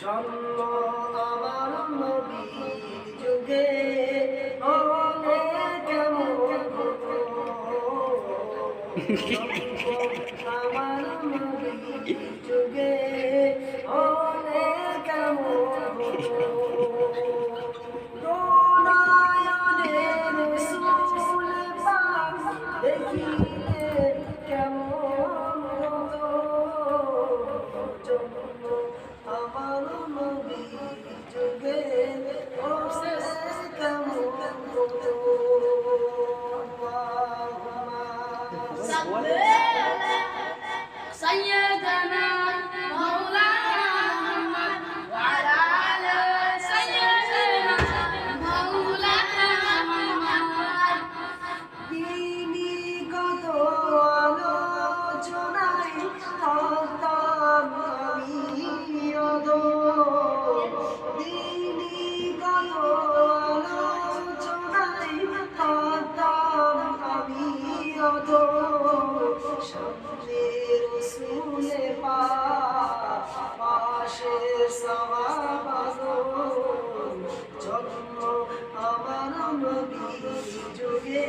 জন্ম আমার নবীর যুগে হলে কেমন হতো, আমার নবীর যুগে হলে কেমন হতো, নয়নে রাসূল পাক দেখিলে কেমন হতো, জন্ম আমার নবীর যুগে হলে কেমন হতো। سيدنا مولانا محمد وعلى آل سيدنا مولانا محمد তিনি কত আলোচনায় থাকতাম আমি অধম, তিনি কত আলোচনায় থাকতাম আমি অধম, সামনে রসুলে পাক পাশে সাহাবাগণ, জন্ম আমার নবীর যুগে